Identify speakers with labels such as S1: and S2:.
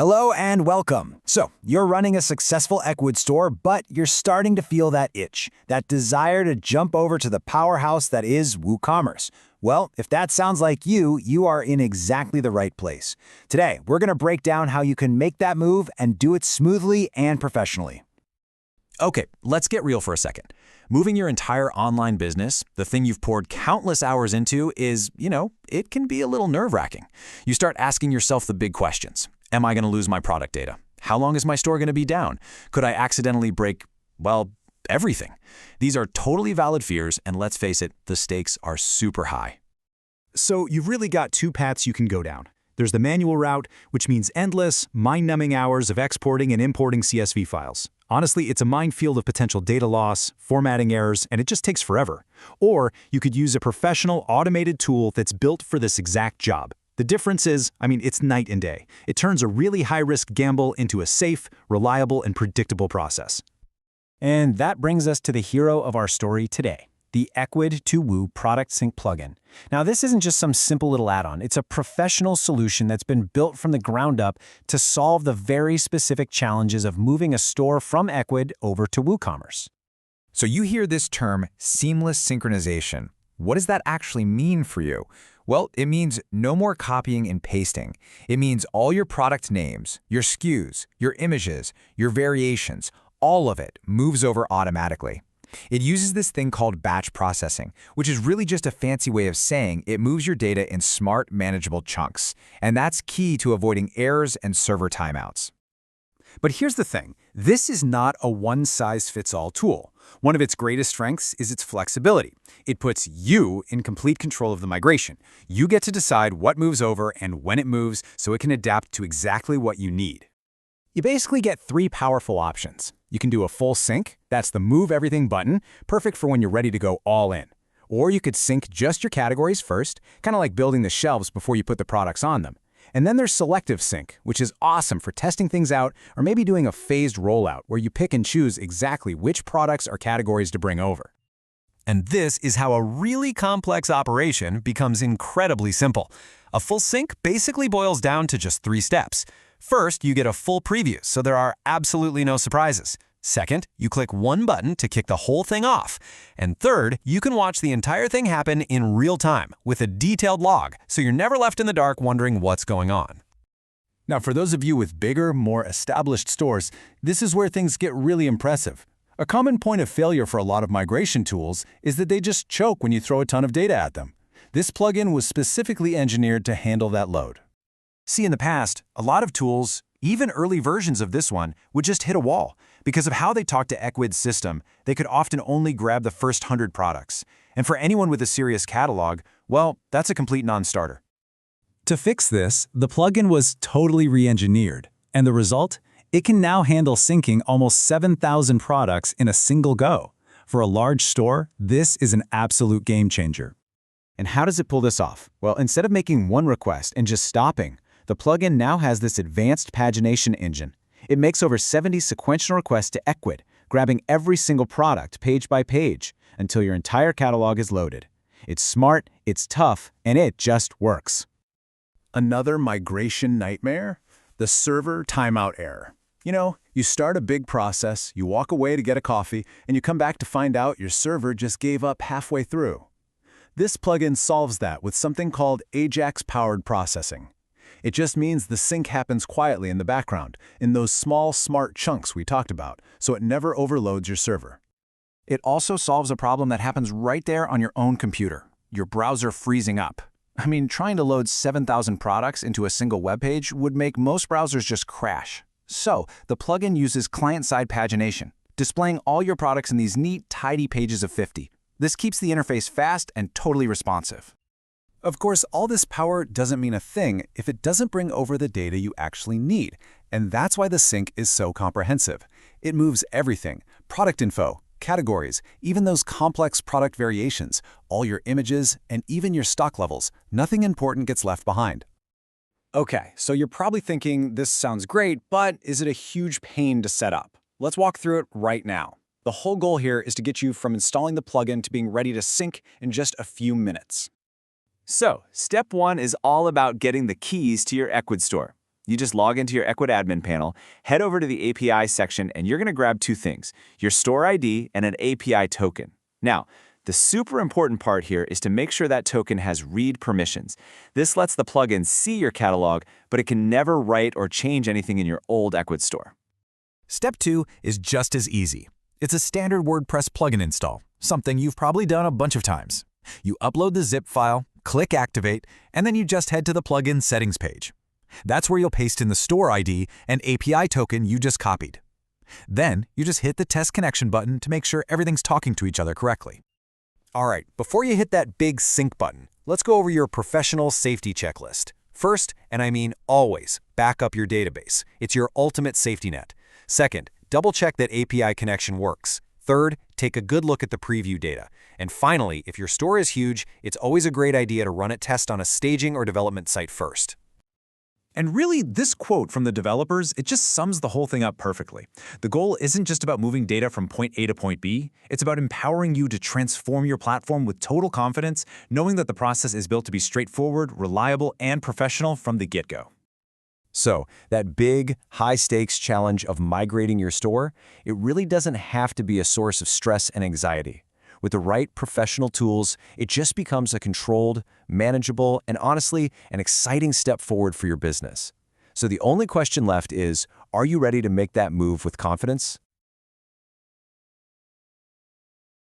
S1: Hello and welcome. So, you're running a successful Ecwid store, but you're starting to feel that itch, that desire to jump over to the powerhouse that is WooCommerce. Well, if that sounds like you are in exactly the right place. Today, we're going to break down how you can make that move and do it smoothly and professionally.
S2: Okay, let's get real for a second. Moving your entire online business, the thing you've poured countless hours into, is, it can be a little nerve-wracking. You start asking yourself the big questions. Am I going to lose my product data? How long is my store going to be down? Could I accidentally break, everything? These are totally valid fears, and let's face it, the stakes are super high.
S3: So you've really got two paths you can go down. There's the manual route, which means endless, mind-numbing hours of exporting and importing CSV files. Honestly, it's a minefield of potential data loss, formatting errors, and it just takes forever. Or you could use a professional automated tool that's built for this exact job. The difference is, it's night and day. It turns a really high-risk gamble into a safe, reliable, and predictable process.
S1: And that brings us to the hero of our story today, the Ecwid2Woo Product Sync plugin. Now, this isn't just some simple little add-on. It's a professional solution that's been built from the ground up to solve the very specific challenges of moving a store from Ecwid over to WooCommerce.
S4: So you hear this term, seamless synchronization. What does that actually mean for you? Well, it means no more copying and pasting. It means all your product names, your SKUs, your images, your variations, all of it moves over automatically. It uses this thing called batch processing, which is really just a fancy way of saying it moves your data in smart, manageable chunks. And that's key to avoiding errors and server timeouts.
S3: But here's the thing. This is not a one-size-fits-all tool. One of its greatest strengths is its flexibility. It puts you in complete control of the migration. You get to decide what moves over and when it moves, so it can adapt to exactly what you need.
S1: You basically get three powerful options. You can do a full sync, that's the Move Everything button, perfect for when you're ready to go all in. Or you could sync just your categories first, kind of like building the shelves before you put the products on them. And then there's selective sync, which is awesome for testing things out or maybe doing a phased rollout where you pick and choose exactly which products or categories to bring over.
S2: And this is how a really complex operation becomes incredibly simple. A full sync basically boils down to just 3 steps. First, you get a full preview, so there are absolutely no surprises. Second, you click one button to kick the whole thing off. And third, you can watch the entire thing happen in real time with a detailed log, so you're never left in the dark wondering what's going on.
S3: Now, for those of you with bigger, more established stores, this is where things get really impressive. A common point of failure for a lot of migration tools is that they just choke when you throw a ton of data at them. This plugin was specifically engineered to handle that load.
S1: See, in the past, a lot of tools, even early versions of this one, would just hit a wall. Because of how they talk to Ecwid's system, they could often only grab the first 100 products. And for anyone with a serious catalog, well, that's a complete non-starter.
S3: To fix this, the plugin was totally re-engineered. And the result? It can now handle syncing almost 7,000 products in a single go. For a large store, this is an absolute game changer.
S1: And how does it pull this off? Well, instead of making one request and just stopping, the plugin now has this advanced pagination engine. It makes over 70 sequential requests to Ecwid, grabbing every single product page by page until your entire catalog is loaded. It's smart, it's tough, and it just works.
S5: Another migration nightmare? The server timeout error. You start a big process, you walk away to get a coffee, and you come back to find out your server just gave up halfway through. This plugin solves that with something called Ajax-powered processing. It just means the sync happens quietly in the background, in those small, smart chunks we talked about, so it never overloads your server.
S1: It also solves a problem that happens right there on your own computer, your browser freezing up. Trying to load 7,000 products into a single web page would make most browsers just crash. So, the plugin uses client-side pagination, displaying all your products in these neat, tidy pages of 50. This keeps the interface fast and totally responsive.
S3: Of course, all this power doesn't mean a thing if it doesn't bring over the data you actually need. And that's why the sync is so comprehensive. It moves everything, product info, categories, even those complex product variations, all your images, and even your stock levels. Nothing important gets left behind.
S1: Okay, so you're probably thinking this sounds great, but is it a huge pain to set up? Let's walk through it right now. The whole goal here is to get you from installing the plugin to being ready to sync in just a few minutes. So, step 1 is all about getting the keys to your Ecwid store. You just log into your Ecwid admin panel, head over to the API section, and you're going to grab two things, your store ID and an API token. Now, the super important part here is to make sure that token has read permissions. This lets the plugin see your catalog, but it can never write or change anything in your old Ecwid store.
S2: Step 2 is just as easy. It's a standard WordPress plugin install, something you've probably done a bunch of times. You upload the zip file, click Activate, and then you just head to the plugin settings page. That's where you'll paste in the store ID and API token you just copied. Then you just hit the Test Connection button to make sure everything's talking to each other correctly. All right, before you hit that big sync button, let's go over your professional safety checklist. First, and I mean always, back up your database. It's your ultimate safety net. Second, double-check that API connection works. Third, take a good look at the preview data. And finally, if your store is huge, it's always a great idea to run a test on a staging or development site first.
S3: And really, this quote from the developers, it just sums the whole thing up perfectly. The goal isn't just about moving data from point A to point B. It's about empowering you to transform your platform with total confidence, knowing that the process is built to be straightforward, reliable, and professional from the get-go.
S1: So, that big, high-stakes challenge of migrating your store, it really doesn't have to be a source of stress and anxiety. With the right professional tools, it just becomes a controlled, manageable, and honestly, an exciting step forward for your business. So the only question left is, are you ready to make that move with confidence?